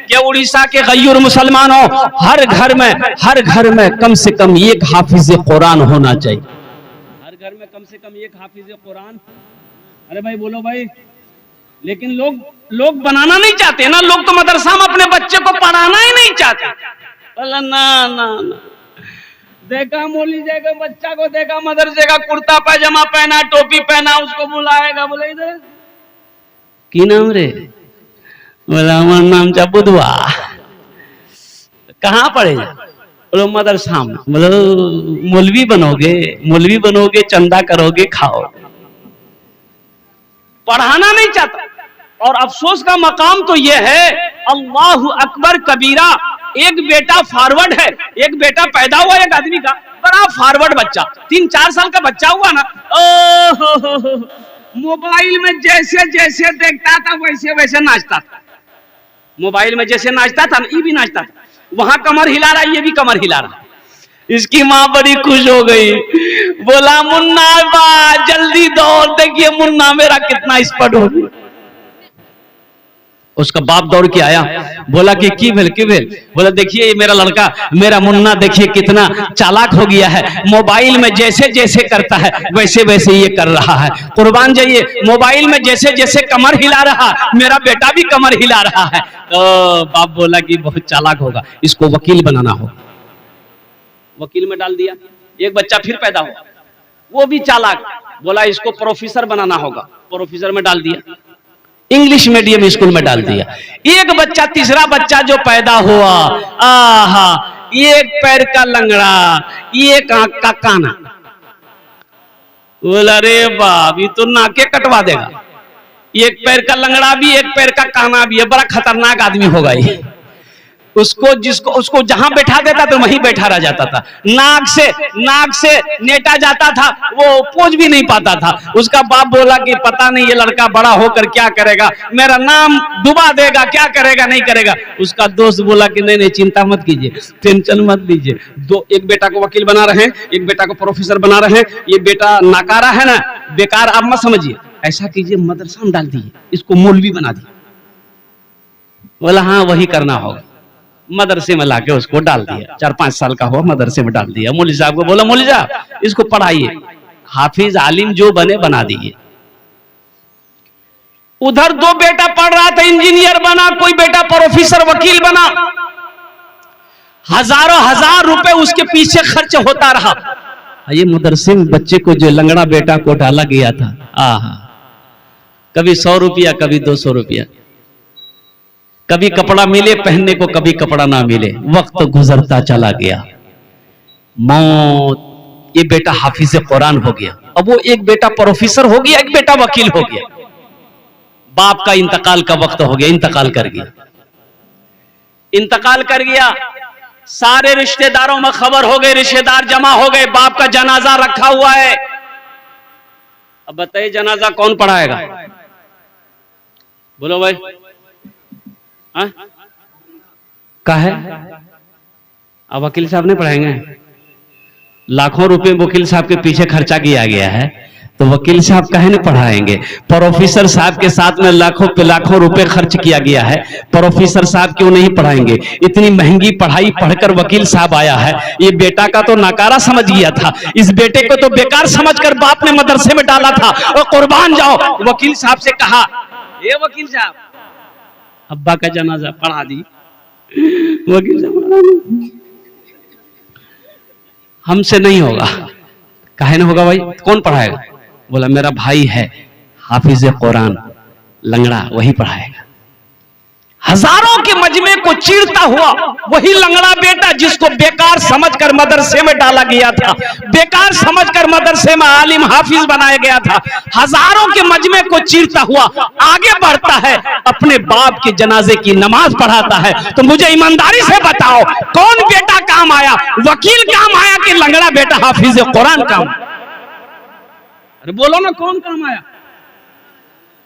कि उड़ीसा के गयूर मुसलमानों, हर घर में कम से कम एक हाफिज कुरान होना चाहिए। हर घर में कम से कम एक हाफिज कुरान। अरे भाई बोलो भाई। लेकिन लोग बनाना नहीं चाहते ना, लोग तो मदरसा में अपने बच्चे को पढ़ाना ही नहीं चाहते। बोला ना देखा मौली जाएगा, बच्चा को देखा मदरसे का कुर्ता पैजामा पहना, टोपी पहना, उसको बुलाएगा, बोले इधर की नाम रे? बोला हमारा नाम चा बुधवा। कहाँ पढ़ेगा? बोलो मदरसा में। बोलो मौलवी बनोगे, चंदा करोगे, खाओ। पढ़ाना नहीं चाहता। और अफसोस का मकाम तो यह है, अल्लाहु अकबर कबीरा। एक बेटा फॉरवर्ड है, एक बेटा पैदा हुआ एक आदमी का, बड़ा फॉरवर्ड बच्चा, 3-4 साल का बच्चा हुआ ना, मोबाइल में जैसे जैसे देखता था वैसे वैसे नाचता था। मोबाइल में जैसे नाचता था ना, ये भी नाचता था। वहां कमर हिला रहा, ये भी कमर हिला रहा। इसकी माँ बड़ी खुश हो गई, बोला मुन्ना बा जल्दी दौड़, देखिए मुन्ना मेरा कितना स्पीड हो गया। उसका बाप दौड़ के आया, बोला कि की भेल? बोला देखिए ये मेरा लड़का, मेरा मुन्ना देखिए कितना चालाक हो गया है, मोबाइल में जैसे जैसे करता है वैसे वैसे ये कर रहा है। कुर्बान जाइए, मोबाइल में जैसे जैसे कमर हिला रहा, मेरा बेटा भी कमर हिला रहा है। तो बाप बोला कि बहुत चालाक होगा, इसको वकील बनाना होगा। वकील में डाल दिया। एक बच्चा फिर पैदा हुआ, वो भी चालाक, बोला इसको प्रोफेसर बनाना होगा, प्रोफेसर में डाल दिया। इंग्लिश मीडियम स्कूल में डाल दिया। एक बच्चा, तीसरा बच्चा जो पैदा हुआ, आहा, एक पैर का लंगड़ा, एक आंख का काना। बोला रे बाप, ये तो नाके कटवा देगा। एक पैर का लंगड़ा भी, एक पैर का काना भी है, बड़ा खतरनाक आदमी होगा ये। उसको जहां बैठा देता तो वहीं बैठा रह जाता था। नाक से नेटा जाता था, वो पोंछ भी नहीं पाता था। उसका बाप बोला कि पता नहीं ये लड़का बड़ा होकर क्या करेगा, मेरा नाम डुबा देगा, क्या करेगा नहीं करेगा। उसका दोस्त बोला कि नहीं चिंता मत कीजिए, टेंशन मत लीजिए। एक बेटा को वकील बना रहे हैं, एक बेटा को प्रोफेसर बना रहे हैं। ये बेटा नाकारा है ना, बेकार आप मत समझिए, ऐसा कीजिए मदरसा में डाल दीजिए, इसको मौलवी बना दिए। बोला हाँ वही करना होगा। मदरसे में लाके उसको डाल दिया। 4-5 साल का हुआ, मदरसे में डाल दिया। मौलवी साहब को बोला मौलवी साहब इसको पढ़ाइए, हाफिज आलिम जो बने बना दीजिए। उधर 2 बेटा पढ़ रहा था, इंजीनियर बना, कोई बेटा प्रोफेसर वकील बना। हजारों हजार रुपए उसके पीछे खर्च होता रहा। ये मदरसे में बच्चे को जो लंगड़ा बेटा को डाला गया था, आहा, कभी 100 रुपया, कभी 200 रुपया, कभी कपड़ा मिले पहनने को, कभी कपड़ा ना मिले। वक्त गुजरता चला गया, मौत। ये बेटा हाफिज कुरान हो गया। अब वो एक बेटा प्रोफेसर हो गया, एक बेटा वकील हो गया। बाप का इंतकाल का वक्त हो गया, इंतकाल कर गया। सारे रिश्तेदारों में खबर हो गई, रिश्तेदार जमा हो गए, बाप का जनाजा रखा हुआ है। अब बताइए जनाजा कौन पढ़ाएगा? बोलो भाई, का है? अब वकील साहब नहीं पढ़ाएंगे? लाखों रुपए वकील साहब के पीछे खर्चा किया गया है, तो वकील साहब काहे नहीं पढ़ाएंगे? प्रोफेसर साहब के साथ में लाखों पे लाखों रुपए खर्च किया गया है, प्रोफेसर साहब क्यों नहीं पढ़ाएंगे? इतनी महंगी पढ़ाई पढ़कर वकील साहब आया है। ये बेटा का तो नकारा समझ गया था, इस बेटे को तो बेकार समझकर बाप ने मदरसे में डाला था। और कुर्बान जाओ, वकील साहब से कहा, ये वकील साहब अब्बा का जनाजा पढ़ा दी। वकील साहब हमसे नहीं होगा। काहे नहीं होगा भाई? कौन पढ़ाएगा? बोला मेरा भाई है हाफिज कुरान लंगड़ा, वही पढ़ाएगा। हजारों के मजमे को चीरता हुआ वही लंगड़ा बेटा जिसको बेकार समझकर मदरसे में डाला गया था, बेकार समझकर मदरसे में आलिम हाफिज बनाया गया था, हजारों के मजमे को चीरता हुआ आगे बढ़ता है, अपने बाप के जनाजे की नमाज पढ़ाता है। तो मुझे ईमानदारी से बताओ, कौन बेटा काम आया? वकील काम आया कि लंगड़ा बेटा हाफिज कुरान काम? अरे बोलो ना, कौन काम आया?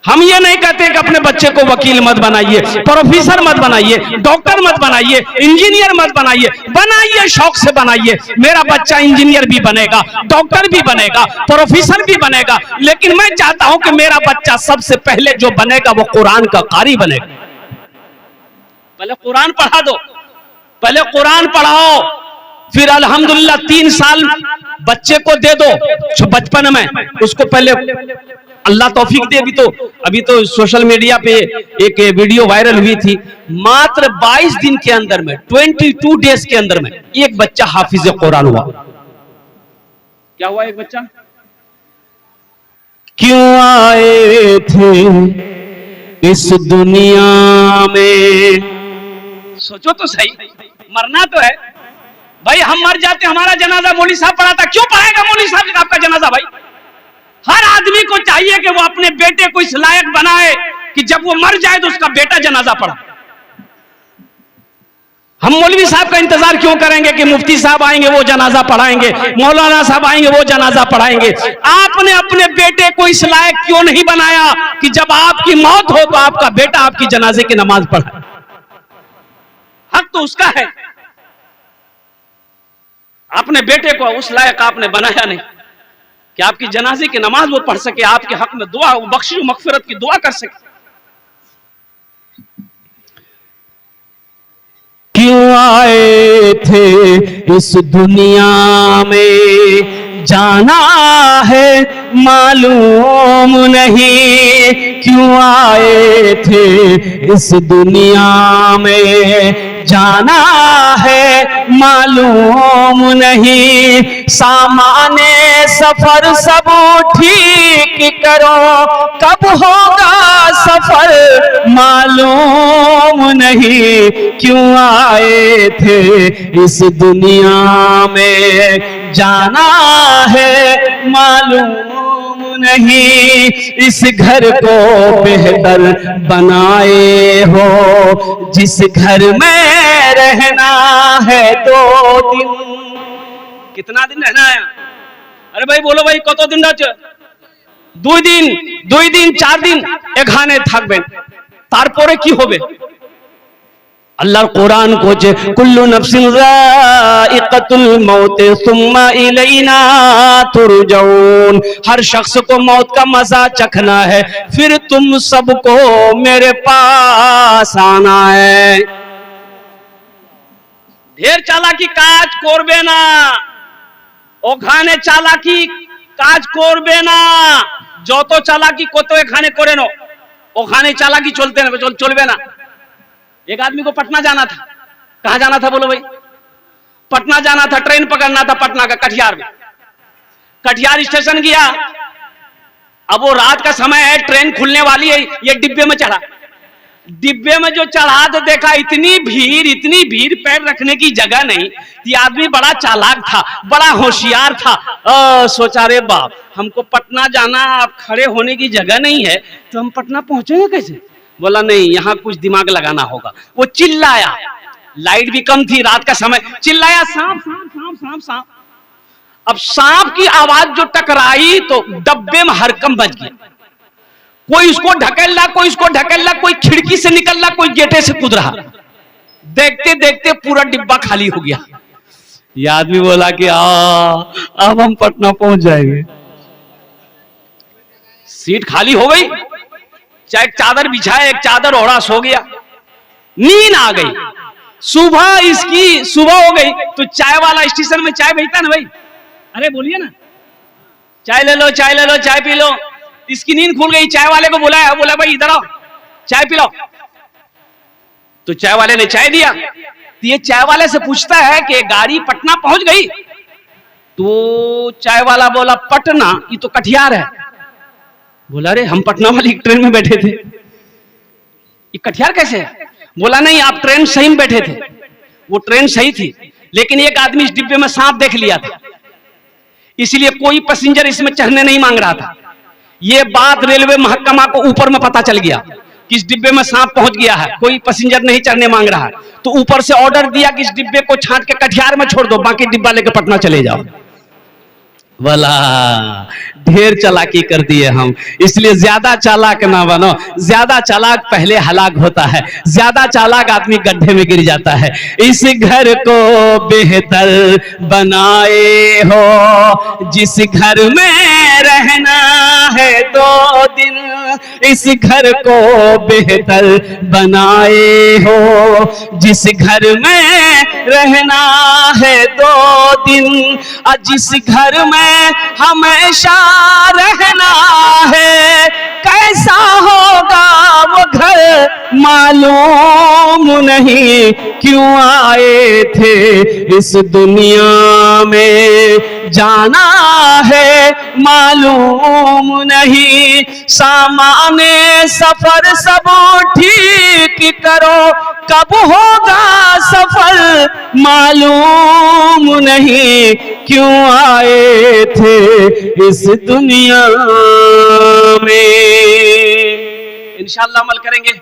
हम ये नहीं कहते कि अपने बच्चे को वकील मत बनाइए, प्रोफेसर मत बनाइए, डॉक्टर मत बनाइए, इंजीनियर मत बनाइए। बनाइए, शौक से बनाइए। मेरा बच्चा इंजीनियर भी बनेगा, डॉक्टर भी बनेगा, प्रोफेसर भी बनेगा, लेकिन मैं चाहता हूं कि मेरा बच्चा सबसे पहले जो बनेगा वो कुरान का कारी बनेगा। पहले कुरान पढ़ा दो, पहले कुरान पढ़ाओ, फिर अल्हम्दुलिल्लाह 3 साल बच्चे को दे दो जो बचपन में, उसको पहले अल्लाह तौफीक दे। अभी तो सोशल मीडिया पे एक वीडियो वायरल हुई थी, मात्र 22 दिन के अंदर में, 22 डेज के अंदर में एक बच्चा हाफिज कुरान हुआ। क्या हुआ? एक बच्चा। क्यों आए थे इस दुनिया में, सोचो तो सही, मरना तो है भाई, हम मर जाते, हमारा जनाजा मौलवी साहब पढ़ाता, क्यों पढ़ाएगा मौलवी साहब आपका जनाजा? भाई हर आदमी को चाहिए कि वो अपने बेटे को इस लायक बनाए कि जब वो मर जाए तो उसका बेटा जनाजा पढ़ा। हम मौलवी साहब का इंतजार क्यों करेंगे कि मुफ्ती साहब आएंगे वो जनाजा पढ़ाएंगे, मौलाना साहब आएंगे वो जनाजा पढ़ाएंगे? आपने अपने बेटे को इस लायक क्यों नहीं बनाया कि जब आपकी मौत हो तो आपका बेटा आपकी जनाजे की नमाज पढ़ाए? हक तो उसका है। अपने बेटे को उस लायक आपने बनाया नहीं कि आपकी जनाजे की नमाज वो पढ़ सके, आपके हक में दुआ, बख्शिश मगफिरत की दुआ कर सके। क्यों आए थे इस दुनिया में, जाना है मालूम नहीं, क्यों आए थे इस दुनिया में, जाना है मालूम नहीं, सामाने सफर सब ठीक करो, कब होगा सफर मालूम नहीं, क्यों आए थे इस दुनिया में, जाना है मालूम नहीं, इस घर को बेहतर बनाए हो, जिस घर में रहना है 2 दिन। कितना दिन रहना है? अरे भाई बोलो भाई, कत दिन? 2 दिन 4 दिन एखाने থাকবেন, তারপরে কি হবে? अल्लाह कुरान को जे कुल्लु नफ्सिन ज़ाइक़तुल मौत सुम्मा इलैना तुरजऊन, हर शख्स को मौत का मजा चखना है, फिर तुम सबको मेरे पास आना है। ढेर चालाकी काज करबे ना, ओखाने चालाकी काज करबे ना, যত চালাকি কত এখানে করে নো, ওখানে চালাকি চলবে না। एक आदमी को पटना जाना था। कहां जाना था बोलो भाई? पटना जाना था, ट्रेन पकड़ना था पटना का, कटिहार में। कटिहार स्टेशन गया, अब वो रात का समय है, ट्रेन खुलने वाली है, ये डिब्बे में चढ़ा। डिब्बे में जो चढ़ा तो देखा इतनी भीड़, पैर रखने की जगह नहीं। ये आदमी बड़ा चालाक था, बड़ा होशियार था। सोचा रे बाप, हमको पटना जाना, अब खड़े होने की जगह नहीं है तो हम पटना पहुंचेंगे कैसे? बोला नहीं, यहां कुछ दिमाग लगाना होगा। वो चिल्लाया, लाइट भी कम थी, रात का समय, चिल्लाया सांप सांप सांप सांप सांप। अब सांप की आवाज जो टकराई तो डब्बे में हरकम बच गया। कोई उसको ढकेल रहा, कोई उसको ढकेल रहा, कोई खिड़की से निकल रहा, कोई गेटे से कूद रहा। देखते देखते पूरा डिब्बा खाली हो गया। ये आदमी बोला कि अब हम पटना पहुंच जाएंगे। सीट खाली हो गई, चाहे एक चादर बिछाए, एक चादर ओढ़ा, सो गया। नींद आ गई। सुबह हो गई तो चाय वाला स्टेशन में चाय भेजता ना भाई, अरे बोलिए ना, चाय ले लो, चाय ले लो, चाय पी लो। इसकी नींद खुल गई, चाय वाले को बुलाया, बोला भाई इधर आओ, चाय पिलाओ। तो चाय वाले ने चाय दिया। तो ये चाय वाले से पूछता है कि गाड़ी पटना पहुंच गई? तो चाय वाला बोला पटना, ये तो कटिहार है। बोला अरे हम पटना वाली ट्रेन में बैठे थे, ये कटिहार कैसे है? बोला नहीं, आप ट्रेन सही में बैठे थे, वो ट्रेन सही थी, लेकिन एक आदमी इस डिब्बे में सांप देख लिया था, इसलिए कोई पैसेंजर इसमें चढ़ने नहीं मांग रहा था। ये बात रेलवे महकमा को ऊपर में पता चल गया कि इस डिब्बे में सांप पहुंच गया है, कोई पैसेंजर नहीं चढ़ने मांग रहा है। तो ऊपर से ऑर्डर दिया कि इस डिब्बे को छांट के कटिहार में छोड़ दो, बाकी डिब्बा लेके पटना चले जाओ। वाला ढेर चालाकी कर दिए हम, इसलिए ज्यादा चालाक ना बनो। ज्यादा चालाक पहले हलाक होता है, ज्यादा चालाक आदमी गड्ढे में गिर जाता है। इस घर को बेहतर बनाए हो, जिस घर में रह रहना है 2 दिन, इस घर को बेहतर बनाए हो। जिस घर में रहना है 2 दिन, जिस घर में हमेशा रहना है, कैसा होगा वो घर मालूम नहीं। क्यों आए थे इस दुनिया में, जाना है मालूम नहीं। सामाने सफर सब ठीक करो, कब होगा सफल मालूम नहीं। क्यों आए थे इस दुनिया में। इंशाअल्लाह अमल करेंगे।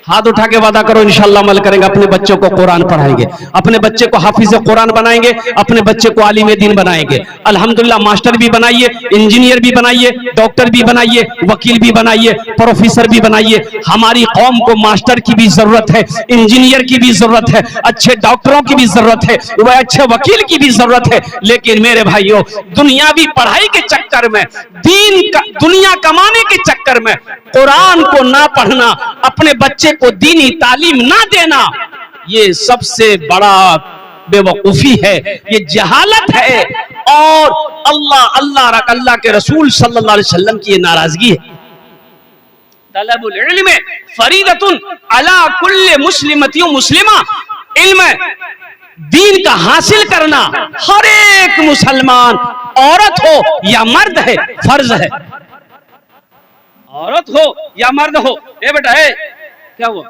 हाथ उठा के वादा करो इंशाअल्लाह अमल करेंगे। अपने बच्चों को कुरान पढ़ाएंगे, अपने बच्चे को हाफिज कुरान बनाएंगे, अपने बच्चे को आलिम दीन बनाएंगे। अल्हम्दुलिल्लाह मास्टर भी बनाइए, इंजीनियर भी बनाइए, डॉक्टर भी बनाइए, वकील भी बनाइए, प्रोफेसर भी बनाइए। हमारी कौम को मास्टर की भी जरूरत है, इंजीनियर की भी जरूरत है, अच्छे डॉक्टरों की भी जरूरत है, वह अच्छे वकील की भी जरूरत है। लेकिन मेरे भाइयों, दुनियावी पढ़ाई के चक्कर में, दुनिया कमाने के चक्कर में कुरान को ना पढ़ना, अपने बच्चे को दीनी तालीम ना देना, ये सबसे बड़ा बेवकूफी है, ये जहालत है। और अल्लाह के रसूल सल्लल्लाहु अलैहि वसल्लम की ये नाराजगी है। तलबुल इल्म फरीदतुन अला कुल्ले मुस्लिमतियों मुस्लिमा, इल्म दीन का हासिल करना हर एक मुसलमान, औरत हो या मर्द है, फर्ज है। औरत हो या मर्द हो। ए बेटा है, क्या हुआ,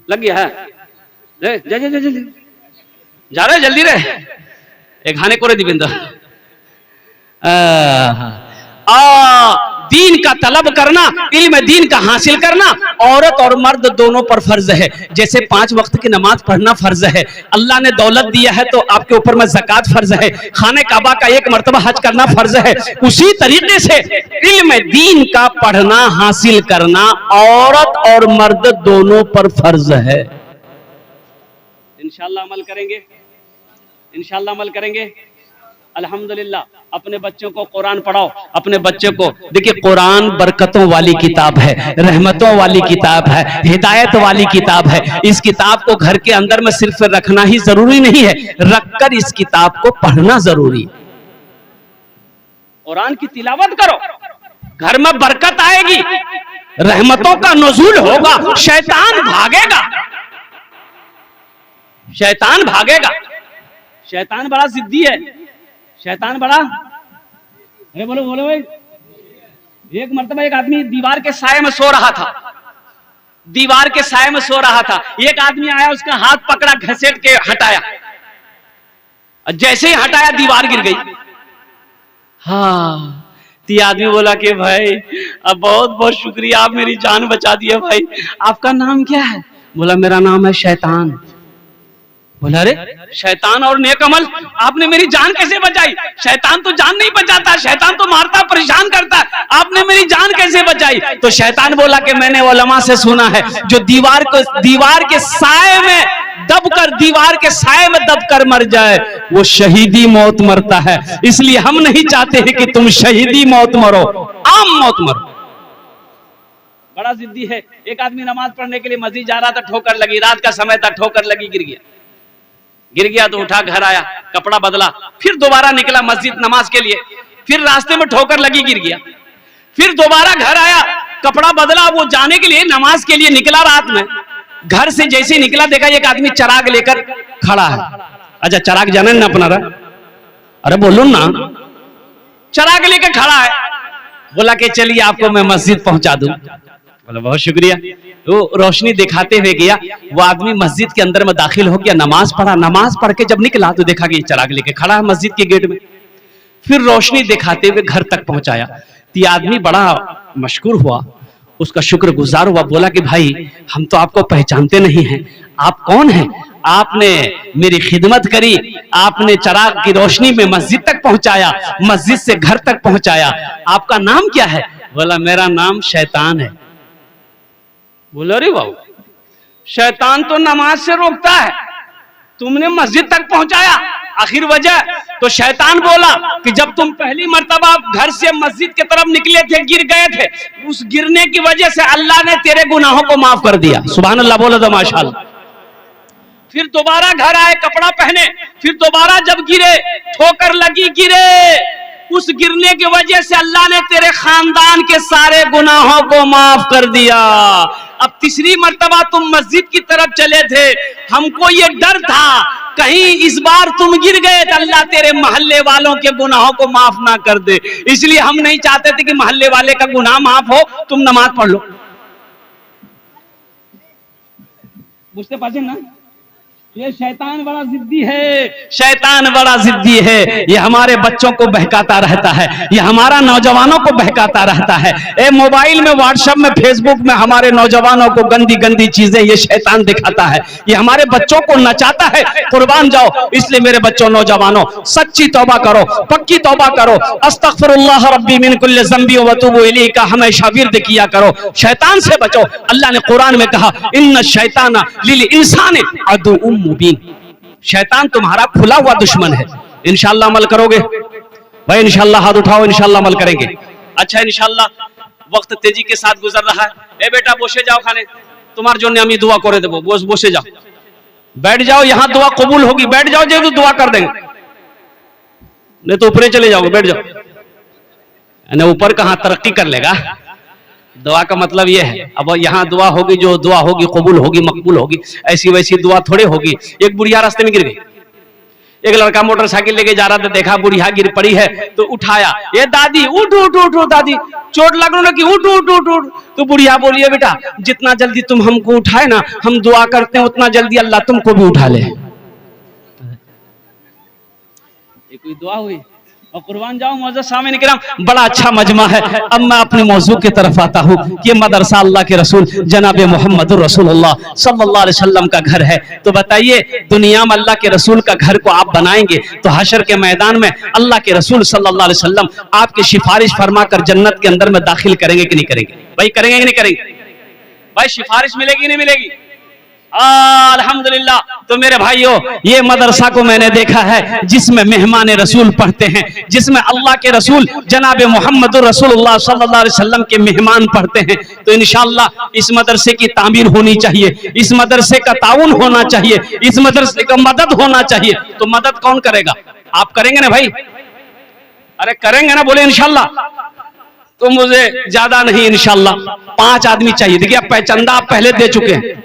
लग गया है, जा रहे जल्दी रहे, एक खाने को दिविंदा। दीन का तलब करना, इल्म दीन का हासिल करना औरत और मर्द दोनों पर फर्ज है। जैसे 5 वक्त की नमाज पढ़ना फर्ज है, अल्लाह ने दौलत दिया है तो आपके ऊपर में ज़कात फर्ज है, खाने काबा का 1 मर्तबा हज करना फर्ज है, उसी तरीके से इल्म दीन का पढ़ना हासिल करना औरत और मर्द दोनों पर फर्ज है। इंशाअल्लाह अमल करेंगे, इंशाअल्लाह अमल करेंगे। अल्हम्दुलिल्लाह अपने बच्चों को कुरान पढ़ाओ, अपने बच्चों को देखिए, कुरान बरकतों वाली किताब है, रहमतों वाली किताब है, हिदायत वाली किताब है। इस किताब को घर के अंदर में सिर्फ रखना ही जरूरी नहीं है, रखकर इस किताब को पढ़ना जरूरी है। कुरान की तिलावत करो, घर में बरकत आएगी, रहमतों का नुज़ूल होगा, शैतान भागेगा, शैतान भागेगा। शैतान बड़ा जिद्दी है, शैतान बड़ा, अरे बोलो बोलो भाई। एक मर्तबा एक आदमी दीवार के साये में सो रहा था, दीवार के साये में सो रहा था। एक आदमी आया, उसका हाथ पकड़ा, घसीट के हटाया, जैसे ही हटाया दीवार गिर गई। हाँ, तो आदमी बोला कि भाई अब बहुत बहुत शुक्रिया, आप मेरी जान बचा दिया भाई। आपका नाम क्या है? बोला मेरा नाम है शैतान। बोला अरे शैतान और नेक अमल, आपने मेरी जान कैसे बचाई? शैतान तो जान नहीं बचाता, शैतान तो मारता परेशान करता, आपने मेरी जान कैसे बचाई? तो शैतान बोला कि मैंने उलमा से सुना है, जो दीवार के साए में दबकर, दीवार के साए में दबकर मर जाए वो शहीदी मौत मरता है। इसलिए हम नहीं चाहते हैं कि तुम शहीदी मौत मरो, आम मौत मरो। बड़ा जिद्दी है। एक आदमी नमाज पढ़ने के लिए मस्जिद जा रहा था, ठोकर लगी, रात का समय था, ठोकर लगी, गिर गया तो उठा, घर आया, कपड़ा बदला, फिर दोबारा निकला मस्जिद नमाज के लिए, फिर रास्ते में ठोकर लगी, गिर गया, फिर दोबारा घर आया, कपड़ा बदला, वो जाने के लिए नमाज के लिए निकला। रात में घर से जैसे ही निकला, देखा एक आदमी चराग लेकर खड़ा है। अच्छा चराग जाने ना अपना रहा, अरे बोलो ना, चराग लेकर खड़ा है। बोला कि चलिए आपको मैं मस्जिद पहुंचा दूं। बोला बहुत शुक्रिया। वो रोशनी दिखाते हुए गया, वो आदमी मस्जिद के अंदर में दाखिल हो गया, नमाज पढ़ा, नमाज पढ़ के जब निकला तो देखा कि चराग लेके खड़ा है मस्जिद के गेट में। फिर रोशनी दिखाते हुए घर तक पहुंचाया। तो आदमी बड़ा मशकूर हुआ, उसका शुक्रगुजार हुआ। बोला कि भाई हम तो आपको पहचानते नहीं हैं, आप कौन हैं? आपने मेरी खिदमत करी, आपने चराग की रोशनी में मस्जिद तक पहुंचाया, मस्जिद से घर तक पहुंचाया। आपका नाम क्या है? बोला मेरा नाम शैतान है। बोलो अरे बाबू, शैतान तो नमाज से रोकता है, तुमने मस्जिद तक पहुंचाया, आखिर वजह तो शैतान बोला कि जब तुम पहली मर्तबा घर से मस्जिद की तरफ निकले थे, गिर गए थे, उस गिरने की वजह से अल्लाह ने तेरे गुनाहों को माफ कर दिया। सुभान अल्लाह बोलो तो माशाअल्लाह। फिर दोबारा घर आए, कपड़ा पहने, फिर दोबारा जब गिरे, ठोकर लगी, गिरे, उस गिरने की वजह से अल्लाह ने तेरे खानदान के सारे गुनाहों को माफ कर दिया। अब तीसरी मर्तबा तुम मस्जिद की तरफ चले थे, हमको ये डर था कहीं इस बार तुम गिर गए तो अल्लाह तेरे मोहल्ले वालों के गुनाहों को माफ ना कर दे, इसलिए हम नहीं चाहते थे कि मोहल्ले वाले का गुनाह माफ हो, तुम नमाज पढ़ लो। बुझते पाचे ना, ये शैतान बड़ा जिद्दी है, शैतान बड़ा जिद्दी है। ये हमारे बच्चों को बहकाता रहता है, ये हमारा नौजवानों को बहकाता रहता है। ए मोबाइल में, व्हाट्सएप में, फेसबुक में हमारे नौजवानों को गंदी गंदी चीजें ये शैतान दिखाता है, ये हमारे बच्चों को नचाता है। कुर्बान जाओ। इसलिए मेरे बच्चों, नौजवानों, सच्ची तौबा करो, पक्की तौबा करो। अस्तगफिरुल्लाह रब्बी मिन कुल्लि ज़ंबी व अतूबु इलैहि का हमेशा विर्द किया करो। शैतान से बचो। अल्लाह ने कुरान में कहा, इन्ना शैताना लिल इंसानी अदुउम मुबीन। शैतान तुम्हारा खुला हुआ दुश्मन है। इंशाअल्लाह अमल करोगे भाई? इंशाअल्लाह हाथ उठाओ, इंशाअल्लाह अमल करेंगे। अच्छा, इंशाअल्लाह। वक्त तेजी के साथ गुजर रहा है। ए बेटा बसे जाओ खाने, तुम्हार जो আমি दुआ করে দেব। बसे जाओ, बैठ जाओ, यहाँ दुआ कबूल होगी। बैठ जाओ, जो तो दुआ कर देंगे, नहीं तो ऊपर चले जाओगे। बैठ जाओ। ऊपर कहाँ तरक्की कर लेगा। दुआ का मतलब यह है, अब यहाँ दुआ होगी, जो दुआ होगी कबूल होगी, मकबूल होगी। ऐसी वैसी दुआ थोड़े होगी। एक बुढ़िया रास्ते में गिर गई, एक लड़का मोटरसाइकिल लेके जा रहा था, देखा बुढ़िया गिर पड़ी है तो उठाया। ये दादी उठ उठ उठ उठ, दादी चोट लग रहा कि उठ उठ उठ उठ। तो बुढ़िया बोलिए, बेटा जितना जल्दी तुम हमको उठाए ना, हम दुआ करते हैं उतना जल्दी अल्लाह तुमको भी उठा ले। ये कोई दुआ हुई? और कुर्बान जाओ मौजूद सामने निकला। बड़ा अच्छा मजमा है। अब मैं अपने मौजू की तरफ आता हूँ। ये मदरसा अल्लाह के रसूल जनाब मोहम्मद रसूलुल्लाह सल्लल्लाहु अलैहि वसल्लम का घर है। तो बताइए, दुनिया में अल्लाह के रसूल का घर को आप बनाएंगे तो हशर के मैदान में अल्लाह के रसूल सल्लल्लाहु अलैहि वसल्लम आपकी सिफारिश फरमा कर जन्नत के अंदर में दाखिल करेंगे कि नहीं करेंगे? भाई करेंगे कि नहीं करेंगे? भाई सिफारिश मिलेगी नहीं मिलेगी? अल्हम्दुलिल्लाह। तो मेरे भाइयों, ये मदरसा को मैंने देखा है जिसमें मेहमान रसूल पढ़ते हैं, जिसमें अल्लाह के रसूल जनाब मोहम्मद रसूलुल्लाह सल्लल्लाहु अलैहि वसल्लम के मेहमान पढ़ते हैं। तो इंशाअल्लाह इस मदरसे की तामीर होनी चाहिए, इस मदरसे का ताउन होना चाहिए, इस मदरसे का मदद होना चाहिए। तो मदद कौन करेगा? आप करेंगे ना भाई? अरे करेंगे ना? बोले इंशाअल्लाह। तो मुझे ज्यादा नहीं, इंशाअल्लाह 5 आदमी चाहिए। देखिए, चंदा आप पहले दे चुके हैं,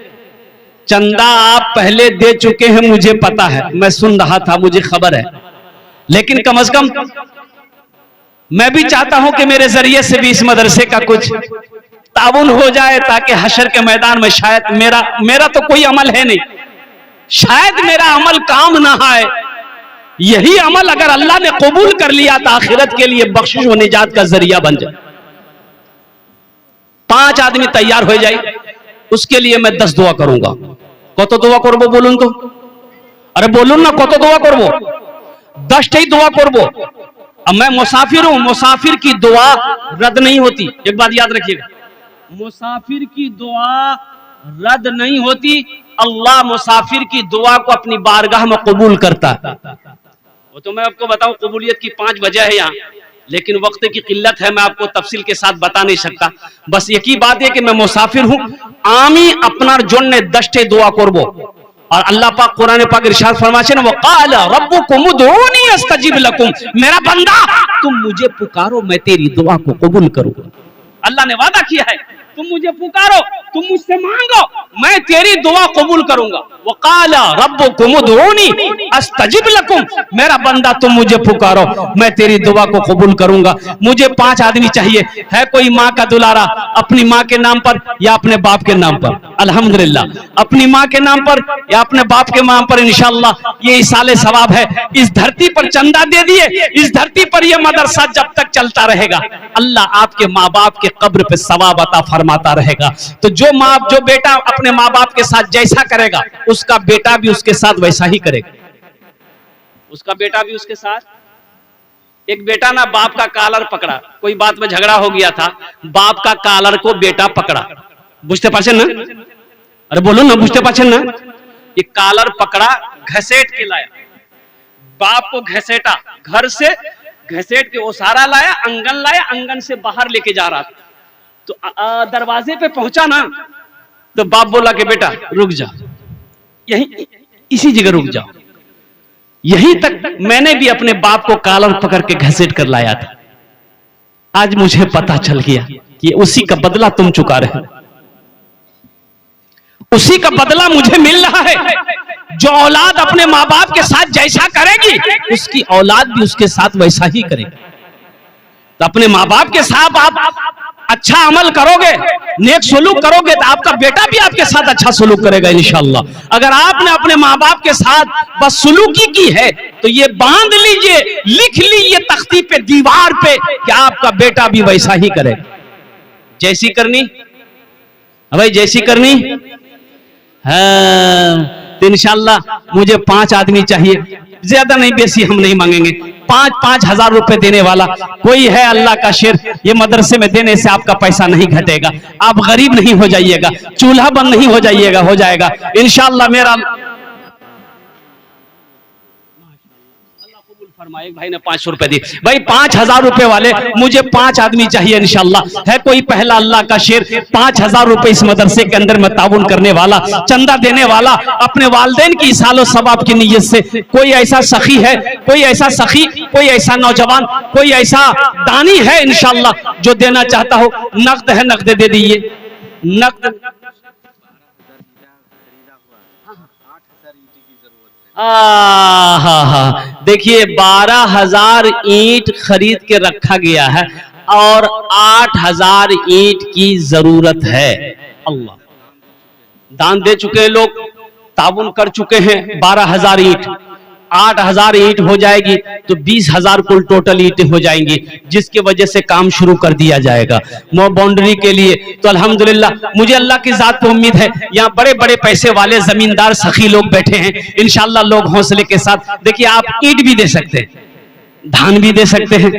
चंदा आप पहले दे चुके हैं, मुझे पता है, मैं सुन रहा था, मुझे खबर है। लेकिन कम से कम मैं भी चाहता हूं कि मेरे जरिए से भी इस मदरसे का कुछ ताउन हो जाए, ताकि हशर के मैदान में शायद मेरा तो कोई अमल है नहीं, शायद मेरा अमल काम ना आए। यही अमल अगर अल्लाह ने कबूल कर लिया तो आखिरत के लिए बख्शिश व निजात का जरिया बन जाए। 5 आदमी तैयार हो जाए, उसके लिए मैं 10 दुआ करूंगा। कत दुआ करबो बोलून तो? अरे बोलून ना, कत दुआ करबो? 10 ही दुआ करबो। अब मैं मुसाफिर हूं, मुसाफिर की दुआ रद्द नहीं होती। एक बात याद रखिएगा, मुसाफिर की दुआ रद्द नहीं होती। अल्लाह मुसाफिर की दुआ को अपनी बारगाह में कबूल करता है। वो तो मैं आपको बताऊं, कबूलियत की 5 वजह है यहाँ, लेकिन वक्त की किल्लत है, मैं आपको तफसील के साथ बता नहीं सकता। बस एक ही बात है कि मैं मुसाफिर हूं। आमी अपना जोन्ने 10 दुआ करबो। और अल्लाह पाक कुरान पाक इरशाद फरमाते हैं, वो क़ाल रब्बुकुम उदऊनी अस्तजिब लकुम, मेरा बंदा तुम मुझे पुकारो, मैं तेरी दुआ को कबूल करूंगा। अल्लाह ने वादा किया है, तुम मुझे पुकारो, तुम मुझसे मांगो, मैं तेरी दुआ कबूल करूंगा। वक़ाल रब्बुकुम उदऊनी अस्तजिब लकुम, मेरा बंदा तुम मुझे पुकारो, मैं तेरी दुआ को कबूल करूंगा। मुझे 5 आदमी चाहिए। है कोई माँ का दुलारा अपनी माँ के नाम पर या अपने बाप के नाम पर? अल्हम्दुलिल्लाह, अपनी माँ के नाम पर या अपने बाप के नाम पर इंशाअल्लाह ये इसाले सवाब है। इस धरती पर चंदा दे दिए, इस धरती पर यह मदरसा जब तक चलता रहेगा, अल्लाह आपके माँ बाप के कब्र पे सवाब अता फरमाता रहेगा। तो जो बेटा अपने माँ बाप के साथ जैसा करेगा, उसका बेटा भी उसके साथ वैसा ही करेगा। उसका बेटा भी उसके साथ। एक बेटा ना बाप का कॉलर पकड़ा, कोई बात में झगड़ा हो गया था, बाप का कॉलर को बेटा पकड़ा। बुझते पाछे ना? अरे बोलो ना, बुझते पाछे ना? ये कॉलर पकड़ा, घसेट के लाया, बाप को घसीटा, घर से घसीट के ओसारा लाया, आंगन से बाहर लेके जा रहा था। तो दरवाजे पे पहुंचा ना, तो बाप बोला कि बेटा रुक जा, यही इसी जगह रुक जाओ। यहीं तक मैंने भी अपने बाप को कॉलर पकड़ के घसीट कर लाया था। आज मुझे पता चल गया कि उसी का बदला तुम चुका रहे हो, उसी का बदला मुझे मिल रहा है। जो औलाद अपने माँ बाप के साथ जैसा करेगी, उसकी औलाद भी उसके साथ वैसा ही करेगी। तो अपने माँ बाप के साथ आप अच्छा अमल करोगे, नेक सलूक करोगे, तो आपका बेटा भी आपके साथ अच्छा सलूक करेगा इंशाअल्लाह। अगर आपने अपने माँ बाप के साथ बदसलूकी की है, तो ये बांध लीजिए, लिख लीजिए तख्ती पे, दीवार पे, कि आपका बेटा भी वैसा ही करेगा। जैसी करनी भाई, जैसी करनी हाँ। तो इंशाअल्लाह मुझे 5 आदमी चाहिए, ज्यादा नहीं, बेसी हम नहीं मांगेंगे। 5-5 हजार रुपए देने वाला कोई है? अल्लाह का शेर, ये मदरसे में देने से आपका पैसा नहीं घटेगा, आप गरीब नहीं हो जाइएगा, चूल्हा बंद नहीं हो जाइएगा, हो जाएगा इंशाअल्लाह। मेरा फरमाए भाई ने 500 रुपए दी, भाई 5000 रुपए वाले मुझे 5 आदमी चाहिए इंशाअल्लाह। है कोई पहला अल्लाह का शेर 5000 रुपए इस मदरसे के अंदर में ताउन करने वाला, चंदा देने वाला, अपने वालिदैन की सालो सवाब की नीयत से? कोई ऐसा सखी है, कोई ऐसा सखी, कोई ऐसा नौजवान, कोई ऐसा दानी है इंशाअल्लाह जो देना चाहता हो? नकद है, नकद दे दीजिए। नकद देखिए 12,000 ईंट खरीद के रखा गया है और 8,000 ईंट की जरूरत है। अल्लाह, दान दे चुके हैं लोग, ताउन कर चुके हैं। 12,000 ईंट, 8,000 ईंट हो जाएगी तो 20,000 कुल टोटल ईंटें हो जाएंगी, जिसकी वजह से काम शुरू कर दिया जाएगा बाउंड्री के लिए। तो अल्हम्दुलिल्लाह मुझे अल्लाह की जात पे उम्मीद है, यहाँ बड़े बड़े पैसे वाले जमींदार सखी लोग बैठे हैं इंशाअल्लाह। लोग हौसले के साथ, देखिए आप ईंट भी दे सकते हैं, धान भी दे सकते हैं।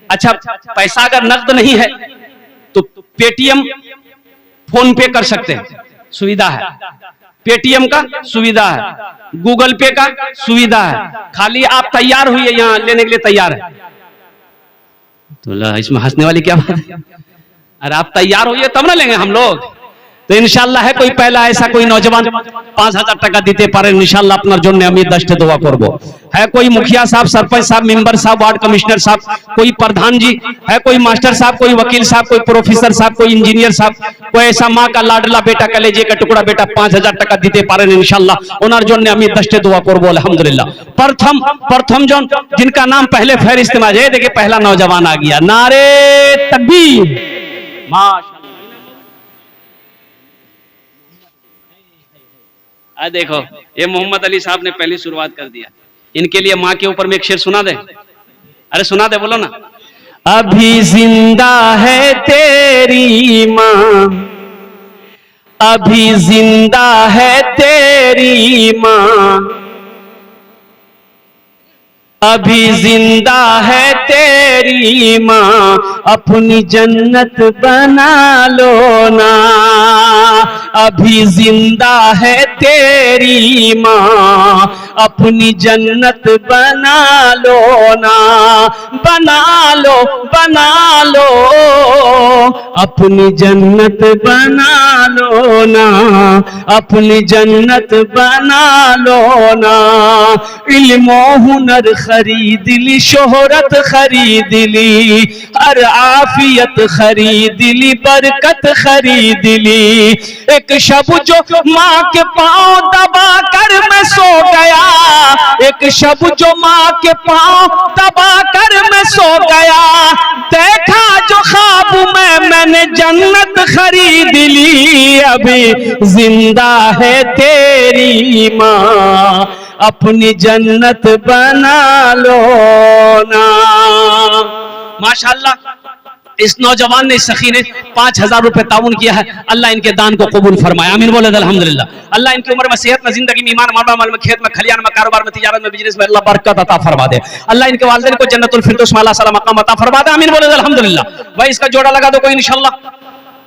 अच्छा, पैसा अगर नकद नहीं है तो पेटीएम, फोन पे कर सकते हैं, सुविधा है। पेटीएम का सुविधा है, गूगल पे का सुविधा है। खाली आप तैयार हुई है, यहाँ लेने के लिए तैयार है। तो इसमें हंसने वाली क्या बात है? अरे आप तैयार होइए तब ना लेंगे हम लोग। तो इंशाअल्लाह है कोई पहला ऐसा कोई नौजवान 5,000 টাকা দিতে পারেন इंशाअल्लाह আপনার জন্য আমি 10টা দোয়া করব। है कोई मुखिया साहब, सरपंच साहब, मेंबर साहब, वार्ड कमिश्नर साहब, कोई प्रधान जी, है कोई मास्टर साहब, कोई वकील साहब, कोई प्रोफेसर साहब, कोई इंजीनियर साहब, कोई ऐसा माँ का लाडला बेटा, कलेजे का टुकड़ा बेटा 5,000 টাকা দিতে পারেন इंशाअल्लाह, ওনার জন্য আমি 10টা দোয়া করব अल्हम्दुलिल्लाह। प्रथम जन जिनका नाम पहले फहरिस्त में है, देखिए पहला नौजवान आ गया, नारे तकबीर, माशाअल्लाह। देखो ये मोहम्मद अली साहब ने पहली शुरुआत कर दिया। इनके लिए माँ के ऊपर में एक शेर सुना दे। अरे सुना दे, बोलो ना। अभी जिंदा है तेरी माँ, अभी जिंदा है तेरी माँ, अभी जिंदा है तेरी माँ, अपनी जन्नत बना लो ना। अभी जिंदा है तेरी माँ, अपनी जन्नत बना लो ना। बना लो, बना लो, अपनी जन्नत बना लो ना, अपनी जन्नत बना लो ना। इल्म हुनर खरीद ली, शोहरत खरीद ली, हर आफियत खरीद ली, बरकत खरीद ली। एक शब जो माँ के पाँव दबा कर मैं सो गया, एक शब जो माँ के पाँव दबा कर मैं सो गया, देखा जो ख्वाब में मैंने जन्नत खरीद ली। अभी जिंदा है तेरी माँ, अपनी जन्नत बना लो ना। माशाअल्लाह इस नौजवान ने, इस सखी ने 5,000 रुपए ताउन किया है। अल्लाह इनके दान को कबूल फरमाए, आमीन बोले अल्हम्दुलिल्लाह। अल्लाह इनकी उम्र में, सेहत में, जिंदगी में, ईमान में, अमल में, खेत में, खलियान में, कारोबार में, तिजारत में, बिजनेस में अल्लाह बरकत अता फरमा दे। अल्लाह इनके वालिदैन को जन्नतुल फिरदौस में अल्लाह सलाम मकाम अता फरमा दे, आमीन बोले अल्हम्दुलिल्लाह। भाई इसका जोड़ा लगा दो कोई इंशाअल्लाह।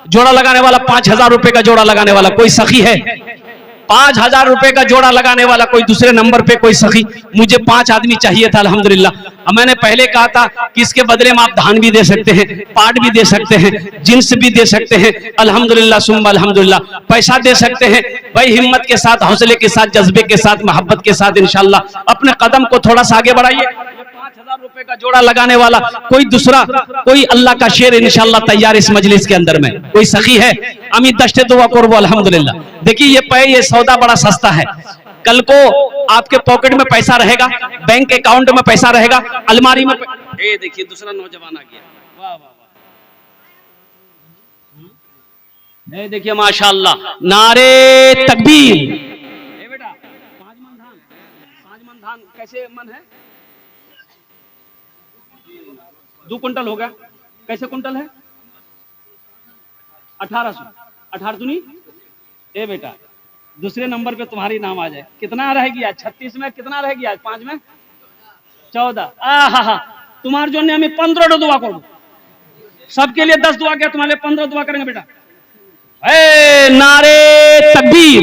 जोड़ा लगाने वाला, 5,000 रुपए का जोड़ा लगाने वाला कोई सखी है? 5,000 रुपए का जोड़ा लगाने वाला कोई दूसरे नंबर पे कोई सखी, मुझे 5 आदमी चाहिए था अल्हम्दुलिल्लाह। मैंने पहले कहा था कि इसके बदले में आप धान भी दे सकते हैं, पाट भी दे सकते हैं, जिन्स भी दे सकते हैं, अल्हम्दुलिल्लाह सुम्मा अल्हम्दुलिल्लाह, पैसा दे सकते हैं। भाई हिम्मत के साथ, हौसले के साथ, जज्बे के साथ, मोहब्बत के साथ इंशाल्लाह अपने कदम को थोड़ा सा आगे बढ़ाइए। 5,000 रुपए का जोड़ा लगाने वाला कोई दूसरा, कोई अल्लाह का शेर इंशाल्लाह तैयार इस मजलिस के अंदर में कोई सखी है, अमी दस्ते दुआ करबो अल्हम्दुलिल्लाह। देखिए ये सौदा बड़ा सस्ता है। कल को आपके पॉकेट में पैसा रहेगा, बैंक अकाउंट में पैसा रहेगा, अलमारी में ये देखिए दूसरा नौजवान आ गया, वाह वाह वाह, ये देखिए माशाअल्लाह, नारे तकबीर। ए बेटा 5 मन धान, 5 मन धान कैसे मन है? 2 कुंटल होगा। कैसे कुंटल है? 1800। 18 दूनी, ए बेटा दूसरे नंबर पे तुम्हारी नाम आ जाए। कितना रहेगी आज? 36 में कितना रहेगी आज? 5 में 14। आहा, तुम्हारे जो हमें 15 दुआ करो, सबके लिए 10 दुआ किया, तुम्हारे 15 दुआ करेंगे बेटा। ए नारे तकबीर,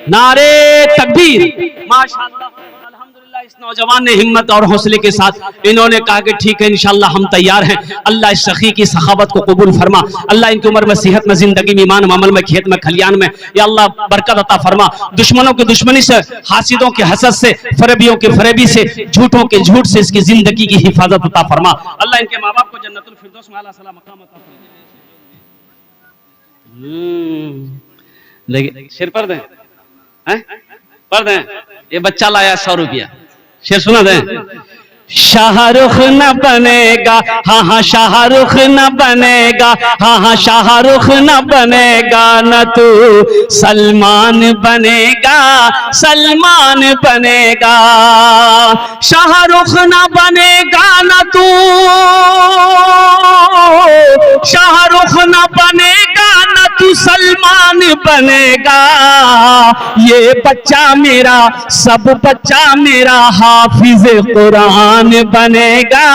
नारे तकबीर, माशाअल्लाह अल्हम्दुलिल्लाह। इस नौजवान ने हिम्मत और हौसले के साथ इन्होंने कहा कि ठीक है इंशाल्लाह हम तैयार हैं। अल्लाह इस सखी की सखावत को कबूल फरमा, अल्लाह इनकी उम्र में, सेहत में, जिंदगी में, ईमान में, अमल में, खेत में, खलियान में या अल्लाह बरकत अता फरमा। दुश्मनों की दुश्मनी से, हासिदों के हसद से, फरेबियों के फरेबी से, झूठों के झूठ से इसकी जिंदगी की हिफाजत अता फरमा। अल्लाह इनके माँ बाप को जन्नतुल फिरदौस में आला सलाम मकाम अता फरमा। देखिए शेर पढ़ दें, पढ़ दें। ये बच्चा लाया 100 रुपया, शेर सुना दें। शाहरुख न बनेगा, हाँ हाँ शाहरुख न बनेगा, हाँ हाँ शाहरुख न बनेगा, न तू सलमान बनेगा, सलमान बनेगा। शाहरुख न बनेगा न तू, शाहरुख न बनेगा न तू सलमान बनेगा। ये बच्चा मेरा, सब बच्चा मेरा हाफिज कुरान बनेगा,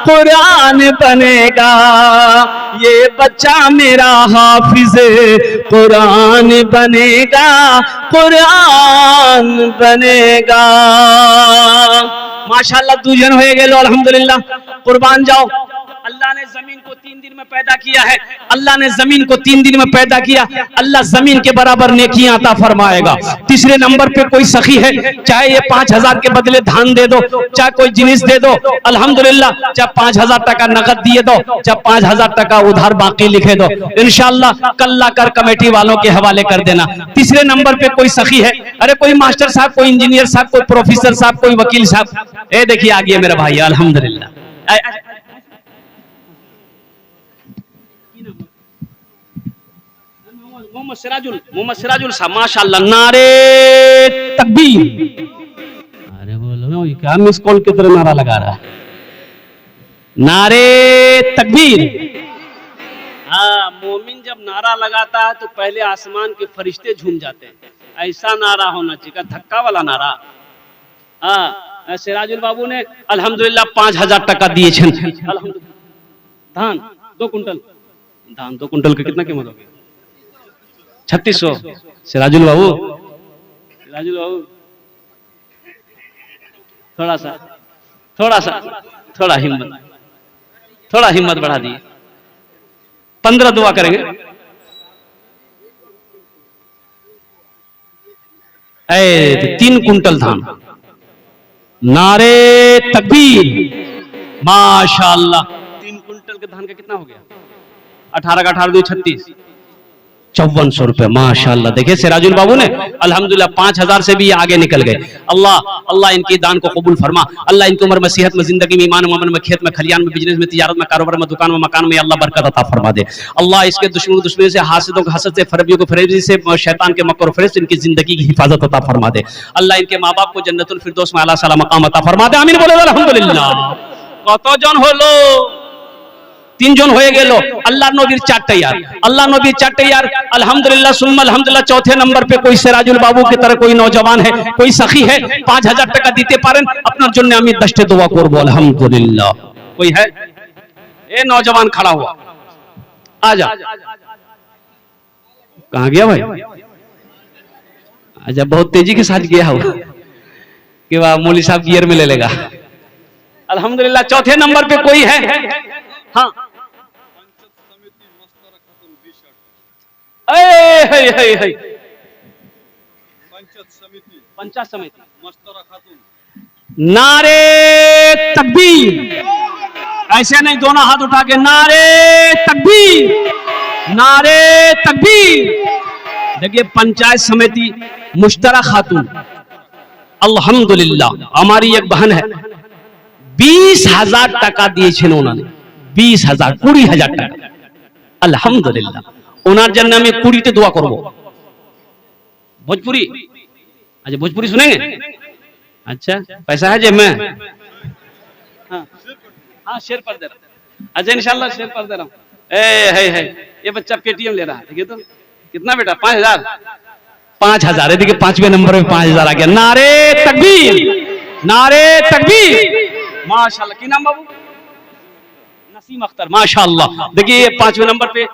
कुरान बनेगा। ये बच्चा मेरा हाफिज कुरान बनेगा, कुरान बनेगा। माशाअल्लाह 2 जन हो गए लो अल्हम्दुलिल्लाह, कुर्बान जाओ। अल्लाह ने जमीन को 3 दिन में पैदा किया है, अल्लाह ने जमीन को 3 दिन में पैदा किया। अल्लाह जमीन के बराबर नेकियां अता फरमाएगा। तीसरे नंबर पे कोई सखी है, चाहे ये 5,000 के बदले धान दे दो, चाहे कोई जिनिस दे दो अल्हम्दुलिल्लाह, चाहे 5,000 टका नगद दिए दो, चाहे 5,000 टका उधार बाकी लिखे दो, इंशाअल्लाह कल लाकर कमेटी वालों के हवाले कर देना। तीसरे नंबर पे कोई सखी है, अरे कोई मास्टर साहब, कोई इंजीनियर साहब, कोई प्रोफेसर साहब, कोई वकील साहब, ये देखिए आ गया मेरा भाई अल्हम्दुलिल्लाह। मोहम्मद सिराजुल साहब माशाअल्लाह, नारे तकबीर। अरे बोलो ये क्या मिस कॉल की तरह नारा लगा रहा है, नारे तकबीर। हाँ, मोमिन जब नारा लगाता है तो पहले आसमान के फरिश्ते झूम जाते हैं, ऐसा नारा होना चाहिए, धक्का वाला नारा। हाँ, सिराजुल बाबू ने अल्हम्दुलिल्लाह 5,000 टका दिए छन। धान 2 कुंटल, धान 2 कुंटल की कितना कीमत होगी? 3600। सिराजुल बाबू, सिराजुल बाबू थोड़ा हिम्मत बढ़ा दिए। 15 दुआ करेंगे। 3 कुंटल धान, नारे तकबीर, माशाअल्लाह। 3 कुंटल के धान का कितना हो गया? 18 का 18 2 36, 5400 रुपए माशाअल्लाह। देखिए सिराजुल बाबू ने अल्हम्दुलिल्लाह 5,000 से भी आगे निकल गए। अल्लाह इनकी दान को कबूल फरमा, अल्लाह इनकी उम्र में, सेहत में, जिंदगी में, ईमान में, अमल में, खेत में, खलियान में, बिजनेस में, तिजारत में, कारोबार में, दुकान में, मकान में अल्लाह बरकत अता फरमा दे। अल्लाह इसके दुश्मनों से, हासिदों के हसद से, फरेबियों को फरेबी से, शैतान के मकर फरेब से इनकी जिंदगी की हिफाजत अता फरमा दे। अल्लाह इनके माँ बाप को जन्नतुल फिरदौस में आला सलाम मकाम अता फरमा दे। आमीन बोलो अल्हम्दुलिल्लाह। कत जन हलो? 3 जन हो गेलो। अल्लाह नबीर 4 तैयार, अल्लाह नबीर 4 तैयार अल्हम्दुलिल्लाह सुम्मा अल्हम्दुलिल्लाह। चौथे नंबर पे कोई सिराजुल बाबू की तरह कोई नौजवान है, कोई सखी है, 5,000 टका दीते पारें अपना जन्ने आमी दस्ते दुआ करबो अल्हम्दुलिल्लाह। कोई है? ए नौजवान खड़ा हुआ, आजा। कहां गया भाई? अच्छा, बहुत तेजी के साथ गया हो कि वाह मौली साहब गियर में ले लेगा। अल्हम्दुलिल्लाह। चौथे नंबर पे कोई है? हाँ, पंचायत समिति मस्तरा खातून। नारे तकबीर, ऐसे नहीं, दोनों हाथ उठा के नारे तकबीर, नारे तकबीर। देखिए, पंचायत समिति मुश्तरा खातून, अल्हम्दुलिल्लाह। हमारी एक बहन है, 20,000 টাকা দিয়েছেন उन्होंने, 20,000 20,000 টাকা। अल्हम्दुलिल्लाह। ওনার জন্য আমি 20তে দোয়া করব। भोजपुरी, अच्छा भोजपुरी सुनेंगे? अच्छा, पैसा है जेब में? हाँ हाँ, शेयर पर दे रहा। अच्छा, इंशाल्लाह शेयर पर दे रहा हूँ। है ये बच्चा पेटीएम ले रहा है। देखिए तो कितना बेटा, 5,000 5,000 है। देखिए 5वें नंबर में 5,000 आ गया। नारे तकबीर, नारे तकबीर। माशाल्लाह। की नाम बाबू? नसीम अख्तर, माशाल्लाह। देखिए 5वें नंबर पे।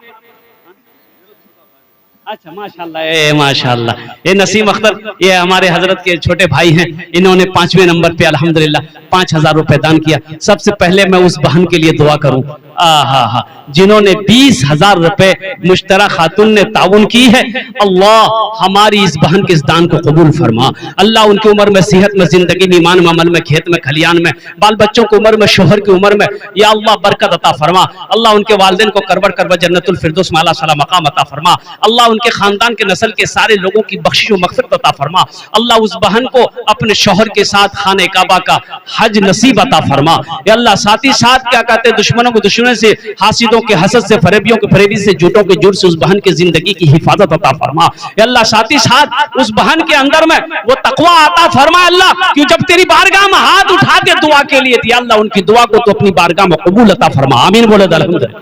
अच्छा, माशाल्लाह, माशाल्लाह। ये नसीम अख्तर, ये हमारे हजरत के छोटे भाई हैं। इन्होंने 5वें नंबर पे अल्हम्दुलिल्लाह 5,000 रुपए दान किया। सबसे पहले मैं उस बहन के लिए दुआ करूं, हा, जिन्होंने 20,000 रुपए मुश्तरा खातून ने ताउन की है। अल्लाह हमारी इस बहन के इस दान को कबूल फरमा। अल्लाह उनकी उम्र में, सेहत में, जिंदगी में, ईमान में, अमल में, खेत में, खलियान में, बाल बच्चों की उम्र में, शोहर की उम्र में, या अल्लाह बरकत अता फरमा। अल्लाह उनके वालिदैन को करबर करबर जन्नतुल फिरदौस में आला साला मकाम अता फरमा। अल्लाह उनके खानदान के नस्ल के सारे लोगों की बख्शिश और मग़फ़िरत अता फरमा। अल्लाह उस बहन को अपने शौहर के साथ खाने काबा का हज नसीब अता फरमा। या अल्लाह साथ ही साथ क्या कहते हैं, दुश्मनों को दुश्मनों से, हासिदों के हसद से, फरेबियों के फरेबी से, झूठों के झूठ से उस बहन की जिंदगी की हिफाजत अता फरमा। या अल्लाह साथ ही साथ उस बहन के अंदर में वो तकवा अता फरमा। अल्लाह क्यों जब तेरी बारगाह में हाथ उठा के दुआ के लिए थी, अल्लाह उनकी दुआ को तो अपनी बारगाह में कबूल अता फरमा। आमीन बोले अल्हम्दुलिल्लाह।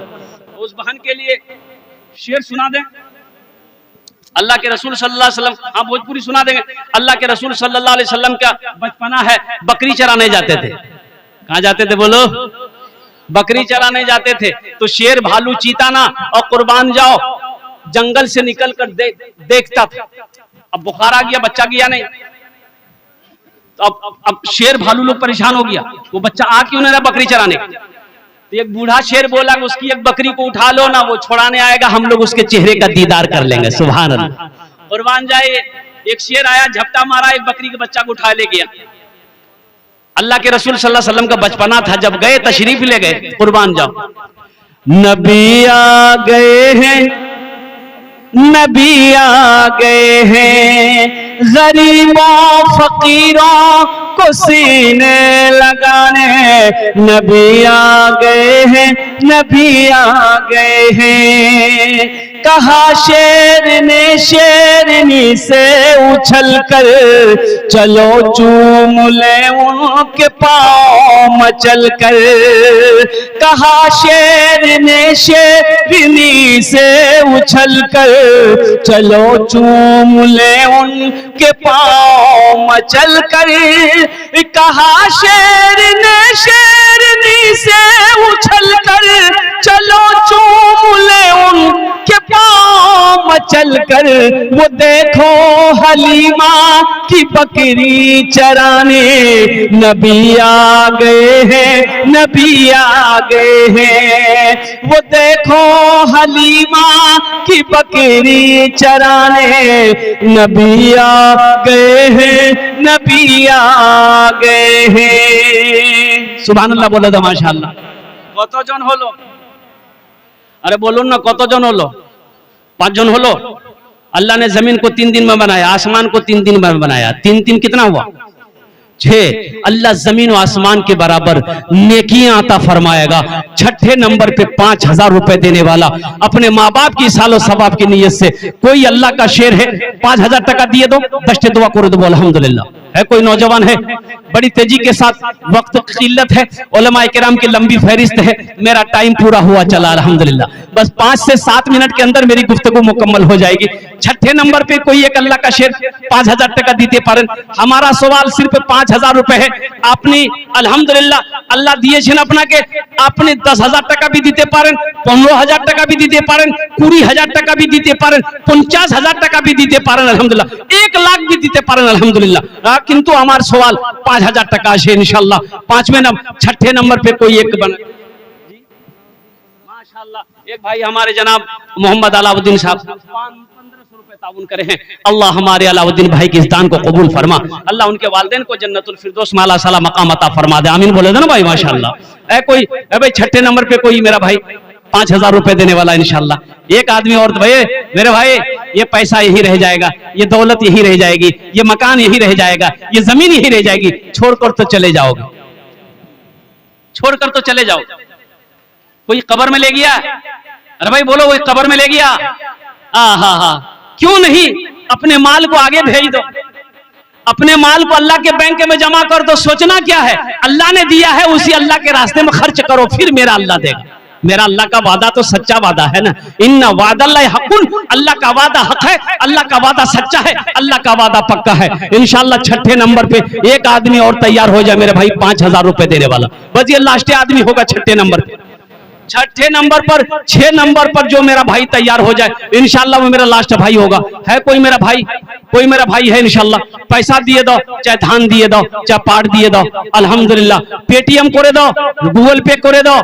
उस बहन के लिए शेर सुना दें। अल्लाह के रसूल सल्लल्लाहु अलैहि वसल्लम, हाँ भोजपुरी सुना देंगे। अल्लाह के रसूल सल्लल्लाहु अलैहि वसल्लम का बचपना है, बकरी चराने जाते थे। कहाँ जाते थे बोलो? बकरी चराने जाते थे। तो शेर, भालू, चीता ना और कुर्बान जाओ जंगल से निकल कर देखता था। अब बुखार आ गया, बच्चा गया नहीं, तो अब शेर भालू लोग परेशान हो गया। वो बच्चा आ क्यों नहीं रहा बकरी चराने? तो एक बूढ़ा शेर बोला कि उसकी एक बकरी को उठा लो ना, वो छोड़ाने आएगा, हम लोग उसके चेहरे का दीदार कर लेंगे। सुभान अल्लाह। कुर्बान जाए। एक शेर आया, झपटा मारा, एक बकरी के बच्चा को उठा ले गया। अल्लाह के रसूल सल्लल्लाहु अलैहि वसल्लम का बचपना था, जब गए तशरीफ ले गए, कुर्बान जाओ। नबी आ गए हैं, नबी आ गए हैं, गरीबों फकीरों को सीने लगाने। नबी आ गए हैं, नबी आ गए हैं। कहा शेर ने शेरनी से उछल कर, चलो चूम ले उनके पाँव मचल कर। कहा शेर ने शेरनी से उछल कर, चलो चूम ले उनके पाँव मचल कर। कहा शेर ने शेरनी से उछल कर, चलो चूम ले उनके पाँव मचल कर। वो देखो हलीमा की बकरी चराने, नबी आ गए हैं, नबी आ गए हैं। वो देखो हलीमा की बकरी चराने, नबी आ गए हैं, नबी आ गए हैं। सुभान अल्लाह बोलो तो माशाअल्लाह। কতজন হলো? अरे बोलो ना, কতজন হলো? 5 जन হলো। अल्लाह ने जमीन को 3 दिन में बनाया, आसमान को 3 दिन में बनाया। 3 3 कितना हुआ? 6। अल्लाह जमीन और आसमान के बराबर नेकियां अता फरमाएगा। छठे नंबर पे 5,000 रुपए देने वाला अपने माँ बाप की सालो सवाब की नीयत से। कोई अल्लाह का शेर है, 5,000 টাকা दिए दो, 10 दुआ करो दो, अल्हम्दुलिल्लाह। है कोई नौजवान है, बड़ी तेजी के साथ, वक्त की किल्लत है, उलमाए किराम की लंबी फहरिस्त है, मेरा टाइम पूरा हुआ चला अल्हम्दुलिल्लाह। बस 5 से 7 मिनट के अंदर मेरी गुफ्तगू मुकम्मल हो जाएगी। छठे नंबर पे कोई एक अल्लाह का शेर 5000 टका दीते पारें। हमारा सवाल सिर्फ 5000 रुपए है। आपने अल्हम्दुलिल्लाह अल्लाह दिए छे अपना के, आपने 10,000 टका भी दीते पारें, 15,000 टका भी दीते पारें, 20,000 टका भी दीते पारें, 50,000 टका भी दीते पारें अल्हम्दुलिल्लाह, 1 लाख भी दीते पारें अल्हम्दुलिल्लाह। किंतु हमारा सवाल 5,000 टका है इंशाल्लाह। 5वें नंबर 6ठे नंबर पे कोई एक बना। माशाल्लाह एक भाई हमारे जनाब मोहम्मद अलाउद्दीन साहब 1500 रुपए ताउन करे हैं। अल्लाह हमारे अलाउद्दीन भाई के इस दान को कबूल फरमा, अल्लाह उनके वालिदैन को जन्नतुल फिरदौस माला साला मकाम अता फरमा दे, आमीन बोले ना भाई माशाल्लाह। भाई 6ठे नंबर पे कोई मेरा भाई 5,000 रुपए देने वाला इंशाल्लाह। एक आदमी और भाई मेरे भाई ये पैसा यही रह जाएगा, ये दौलत यही रह जाएगी, ये मकान यही रह जाएगा, ये जमीन यही रह जाएगी, छोड़कर तो चले जाओगे, छोड़कर तो चले जाओ। कोई कब्र में ले गया? अरे भाई बोलो, कोई कब्र में ले गया? हाँ, क्यों नहीं अपने माल को आगे भेज दो, अपने माल को अल्लाह के बैंक में जमा कर दो। सोचना क्या है, अल्लाह ने दिया है उसी अल्लाह के रास्ते में खर्च करो, फिर मेरा अल्लाह देगा। मेरा अल्लाह का वादा तो सच्चा वादा है ना, इन्ना वादल्लाहि हक़्क़ुन, अल्लाह का वादा हक है, अल्लाह का वादा सच्चा है, अल्लाह का वादा पक्का है इंशाअल्लाह। 6ठे नंबर पे एक आदमी और तैयार हो जाए मेरे भाई 5,000 रुपए देने वाला, बस ये लास्ट आदमी होगा 6ठे नंबर पे। 6ठे नंबर पर 6 नंबर पर जो मेरा भाई तैयार हो जाए इंशाअल्लाह वो मेरा लास्ट भाई होगा। है कोई मेरा भाई? कोई मेरा भाई है इंशाअल्लाह? पैसा दिए दो, चाहे धान दिए दो, चाहे पाट दिए दो अल्हम्दुलिल्लाह, पेटीएम करे दो, गूगल पे करे दो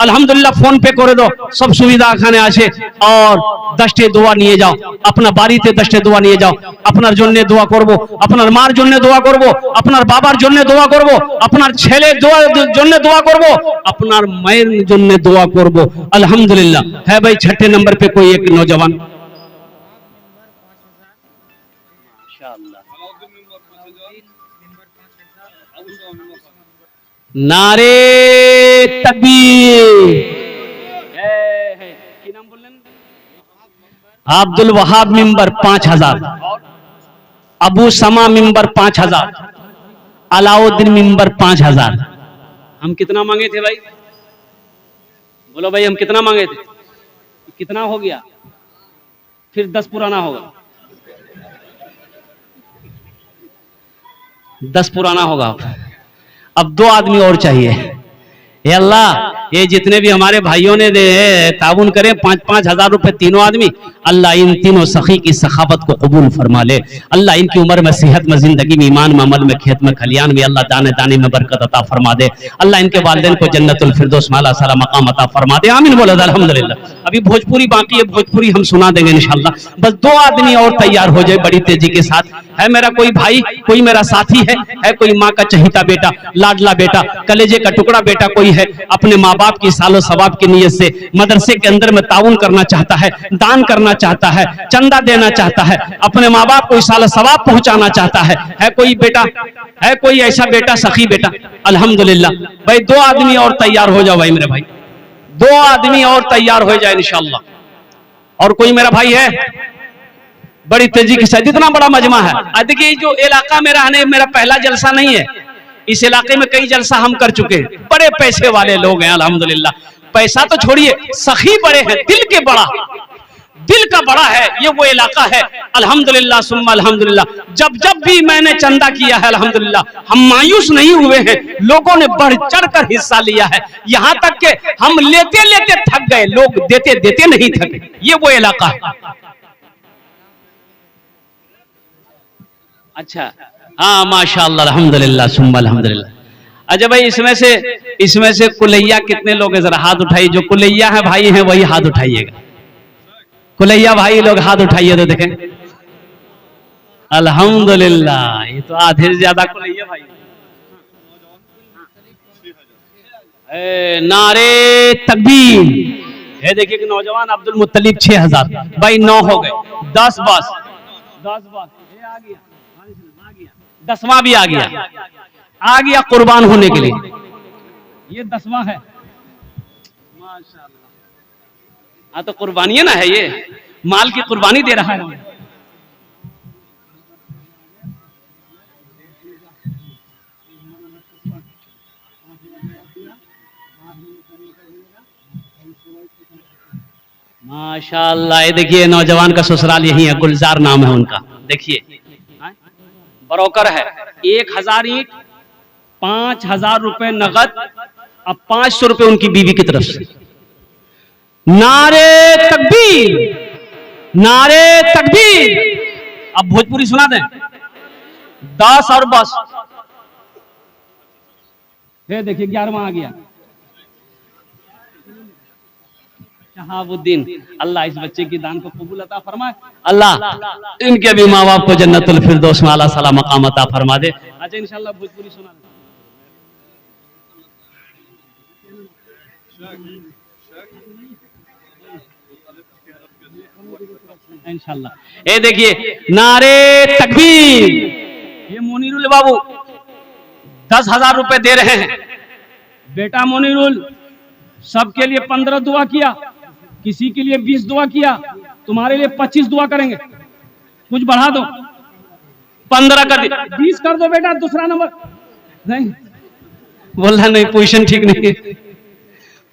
अल्हम्दुलिल्लाह, फोन पे करे दो, सब सुविधा खाने आछे। और 10टे দোয়া নিয়ে যাও, আপনার বাড়িতে 10टे দোয়া নিয়ে যাও, আপনার জন্য দোয়া করব, আপনার মার জন্য দোয়া করব, আপনার বাবার জন্য দোয়া করব, আপনার ছেলের জন্য দোয়া করব, আপনার মায়ের জন্য দোয়া করব अल्हम्दुलिल्लाह। है भाई 6ठे नंबर पे कोई एक नौजवान? नारे तकबीर। अब्दुल वहाब मिंबर 5,000, अबू समा मिंबर 5,000, अलाउद्दीन मिंबर 5,000। हम कितना मांगे थे भाई? बोलो भाई हम कितना मांगे थे? कितना हो गया? फिर 10 पुराना होगा, 10 पुराना होगा। अब 2 आदमी और चाहिए। ये अल्लाह, ये जितने भी हमारे भाइयों ने ताउन करें 5-5 हजार रुपए तीनों आदमी, अल्लाह इन तीनों सखी की सखावत को कबूल फरमा ले। अल्लाह इनकी उम्र में, सेहत में, जिंदगी में, ईमान में, अमल में, खेत में, खलियान में अल्लाह दाने दाने में बरकत अता फरमा दे। अल्लाह इनके वालिदैन को जन्नतुल फिरदौस माला साला मकाम अता फरमा दे, आमीन बोलो अल्हम्दुलिल्लाह। अभी भोजपुरी बाकी है, भोजपुरी हम सुना देंगे इंशाअल्लाह। बस 2 आदमी और तैयार हो जाए बड़ी तेजी के साथ। है मेरा कोई भाई, कोई मेरा साथी है कोई माँ का चहीता बेटा, लाडला बेटा, कलेजे का टुकड़ा बेटा कोई है, अपने माँ बाप की सालो सवाब की नीयत से मदरसे के अंदर में ताउन करना चाहता है, दान करना चाहता है, चंदा देना चाहता है, अपने माँ बाप को सालो सवाब पहुंचाना चाहता है कोई बेटा, है कोई ऐसा बेटा, सखी बेटा? अल्हम्दुलिल्लाह। भाई 2 आदमी और तैयार हो जाओ भाई मेरे भाई, 2 आदमी और तैयार हो जाए इंशाअल्लाह। और कोई मेरा भाई है? बड़ी तेजी के साथ, इतना बड़ा मजमा है। देखिए जो इलाका में रहने मेरा पहला जलसा नहीं है, इस इलाके में कई जलसा हम कर चुके हैं। बड़े पैसे वाले लोग हैं अल्हम्दुलिल्लाह, पैसा तो छोड़िए, सखी बड़े हैं, दिल के बड़ा, दिल का बड़ा है ये वो इलाका है अल्हम्दुलिल्लाह सुम्मा अल्हम्दुलिल्लाह। जब जब भी मैंने चंदा किया है अल्हम्दुलिल्लाह, हम मायूस नहीं हुए हैं, लोगों ने बढ़ चढ़ कर हिस्सा लिया है, यहाँ तक के हम लेते लेते थक गए, लोग देते देते नहीं थके। ये वो इलाका है। अच्छा, हाँ माशाअल्लाह अल्हम्दुलिल्लाह सुम्मा अल्हम्दुलिल्लाह। अच्छा भाई इसमें से कुलैया कितने लोग हैं? जरा हाथ उठाइए, जो कुलैया है भाई हैं वही हाथ उठाइएगा। कुलैया भाई लोग हाथ उठाइए तो देखें। अल्हम्दुलिल्लाह, ये तो आधे से ज्यादा कुलैया भाई। नारे तकबीर। ये देखिए कि नौजवान अब्दुल मुत्तलिब 6,000, भाई 9 हो गए, 10 बस, 10 बस, ये आ गया, 10वां भी आ गया कुर्बान होने के लिए। ये 10वां है माशाअल्लाह। हाँ तो कुर्बानी है ना, है ये माल की कुर्बानी दे रहा है। माशाअल्लाह। ये देखिए नौजवान का ससुराल यही है, गुलजार नाम है उनका। देखिए ब्रोकर है। 1000 ईंट, 5000 रुपए नगद, अब 500 रुपए उनकी बीवी की तरफ से। नारे तकबीर, नारे तकबीर। अब भोजपुरी सुना दें। 10 और बस। ये देखिए 11वां आ गया। शहाबुद्दीन, अल्लाह इस बच्चे की दान को कबूल अता फरमाए। अल्लाह इनके भी माँ बाप को जन्नतुल फिरदौस में आला साला मकाम अता फरमा दे। अच्छा इंशाल्लाह भोजपुरी सुना इंशाल्लाह। ये देखिए नारे तकबीर। ये मोनीरुल बाबू 10,000 रुपए दे रहे हैं। बेटा मोनीरुल, सबके लिए 15 दुआ किया, किसी के लिए 20 दुआ किया, तुम्हारे लिए 25 दुआ करेंगे। कुछ बढ़ा दो, 15 कर दो, 20 कर दो बेटा। दूसरा नंबर नहीं बोल रहा, नहीं पोजीशन ठीक नहीं है।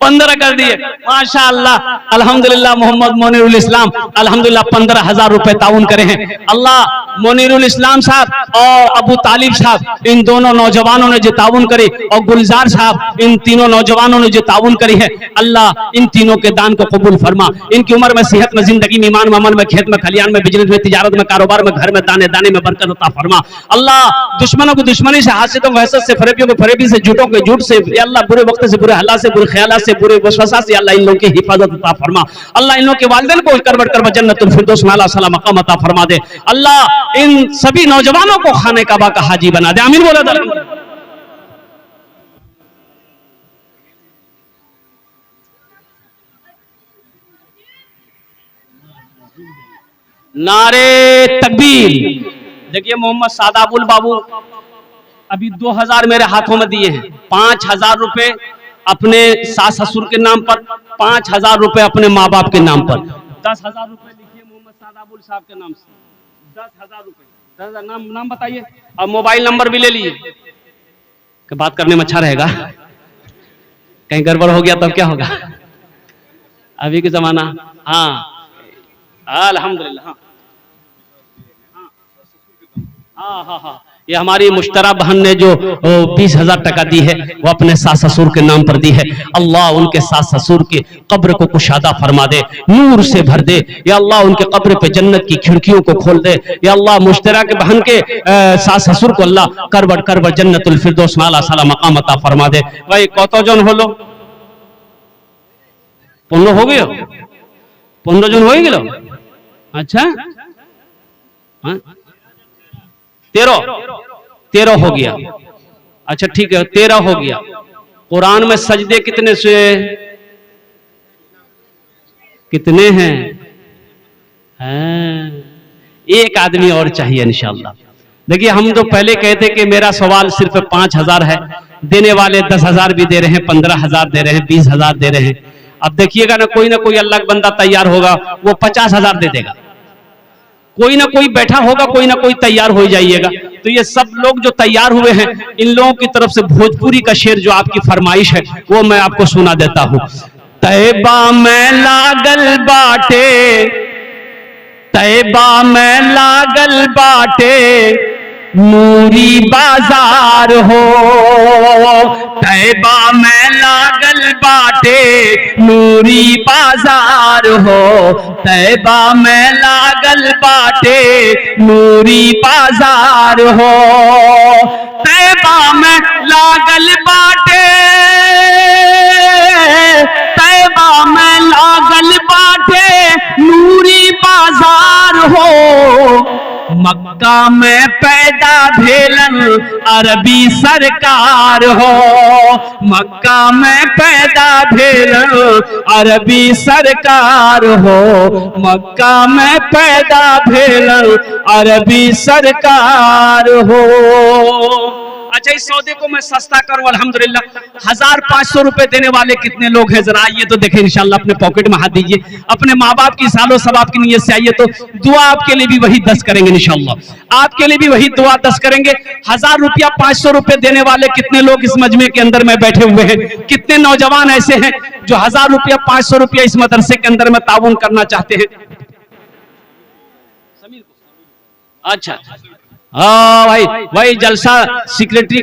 15 कर दिए। माशाअल्लाह, अल्हम्दुलिल्लाह। मोहम्मद मोनीरुल इस्लाम अल्हम्दुलिल्लाह 15,000 रुपए ताउन करे हैं। अल्लाह मोनीरुल इस्लाम साहब और अबू तालिब साहब, इन दोनों नौजवानों ने जो ताउन करी, और गुलजार साहब, इन तीनों नौजवानों ने जो ताउन करी है, अल्लाह इन तीनों के दान को कबूल फरमा। इनकी उम्र में, सेहत में, जिंदगी में, ईमान में, अमन में, खेत में, खलियान में, बिजनेस में, तिजारत में, कारोबार में, घर में, दाने दाने में बरकत अता फरमा। अल्लाह दुश्मनों को दुश्मनी से, हासिदों को हसद से, फरेबियों को फरेबी से, झूठों के झूठ से, अल्लाह बुरे वक्त से, बुरे हालात से, बुरे ख्यालात से, बुरे वसवसा से अल्लाह इन लोगों की हिफाजत अता फरमा। अल्लाह इन लोगों के वालिदैन को करबट कर जन्नतुल फिरदौस में आला साला मकाम अता फरमा दे। अल्लाह इन सभी नौजवानों को खाने काबा का हाजी बना दे। आमीन बोला। नारे तकबीर। देखिए मोहम्मद सादाबुल बाबू अभी 2000 मेरे हाथों में दिए हैं। 5000 रुपए अपने सास ससुर के नाम पर, 5000 रुपए अपने माँ बाप के नाम पर। 10,000 रुपए लिखिए मोहम्मद सादाबुल साहब के नाम से। 10,000 रुपए। 10,000 नाम बताइए, और मोबाइल नंबर भी ले लिए। कि बात करने में अच्छा रहेगा, कहीं गड़बड़ हो गया तब क्या होगा। अभी के जमाना। हाँ अल्हम्दुलिल्लाह। हाँ हाँ हाँ, ये हमारी मुश्तरा बहन ने जो 20,000 टका दी है, वो अपने सास ससुर के नाम पर दी है। अल्लाह उनके सास ससुर के कब्र को कुशादा फरमा दे, नूर से भर दे। या अल्लाह उनके कब्र पे जन्नत की खिड़कियों को खोल दे। या अल्लाह मुश्तरा के बहन के सास ससुर को अल्लाह करबट करबट जन्नतुल फिरदौस में आला साला मकाम अता फरमा दे। भाई कतजन हलो? 15 हो गए? 15 जन हो गए? अच्छा हाँ? 13 हो गया। अच्छा ठीक है, 13 हो गया। कुरान में सजदे कितने से कितने हैं? एक आदमी और चाहिए इंशाअल्लाह। देखिए हम तो पहले कहते कि मेरा सवाल सिर्फ 5,000 है, देने वाले 10,000 भी दे रहे हैं, 15,000 दे रहे हैं, 20,000 दे रहे हैं। अब देखिएगा ना कोई अल्लाह का बंदा तैयार होगा, वो 50,000 दे देगा। कोई ना कोई बैठा होगा, कोई ना कोई तैयार हो जाइएगा। तो ये सब लोग जो तैयार हुए हैं, इन लोगों की तरफ से भोजपुरी का शेर जो आपकी फरमाइश है, वो मैं आपको सुना देता हूँ। तैबा में लागल बाटे, तैबा में लागल बाटे, नूरी बाजार हो। तैबा में लागल बाटे, नूरी बाजार हो। तैबा में लागल बाटे, नूरी बाजार हो। तैबा में लागल बाटे, तैबा में लागल बाटे, नूरी बाजार हो। मक्का में पैदा भेलन अरबी सरकार हो। मक्का में पैदा भेलन अरबी सरकार हो। मक्का में पैदा भेलन अरबी सरकार हो। अच्छा इस सौदे को मैं सस्ता करूं अल्हम्दुलिल्लाह। 1500 रुपए देने वाले कितने लोग हैं जरा आइए तो देखें इंशाल्लाह। अपने पॉकेट में हाथ दीजिए, अपने माँ बाप की सालों सवाब की नीयत से आइए तो दुआ आपके लिए भी वही 10 करेंगे इंशाल्लाह, आपके लिए भी वही दुआ 10 करेंगे। 1000 रुपया 500 रुपए देने वाले कितने लोग इस मजमे के अंदर में बैठे हुए हैं? कितने नौजवान ऐसे हैं जो 1000 रुपया 500 रुपया इस मदरसे के अंदर में ताउन करना चाहते हैं? अच्छा भाई भाई जलसा सेक्रेटरी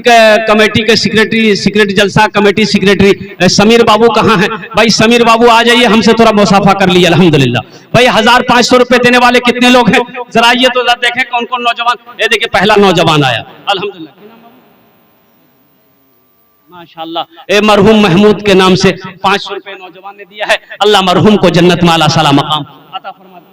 कमेटी के सेक्रेटरी जलसा कमेटी सेक्रेटरी समीर बाबू कहाँ हैं? भाई समीर बाबू आ जाइए, हमसे थोड़ा मुसाफा कर लिया अल्हम्दुलिल्लाह। भाई 1500 रुपए देने वाले कितने लोग हैं जरा आइए तो देखें कौन कौन नौजवान। ये देखिए पहला नौजवान आया अल्हम्दुलिल्लाह, माशाल्लाह। ए मरहूम महमूद के नाम से 500 रुपए नौजवान ने दिया है। अल्लाह मरहूम को जन्नत में आला साला मकाम अता फरमा।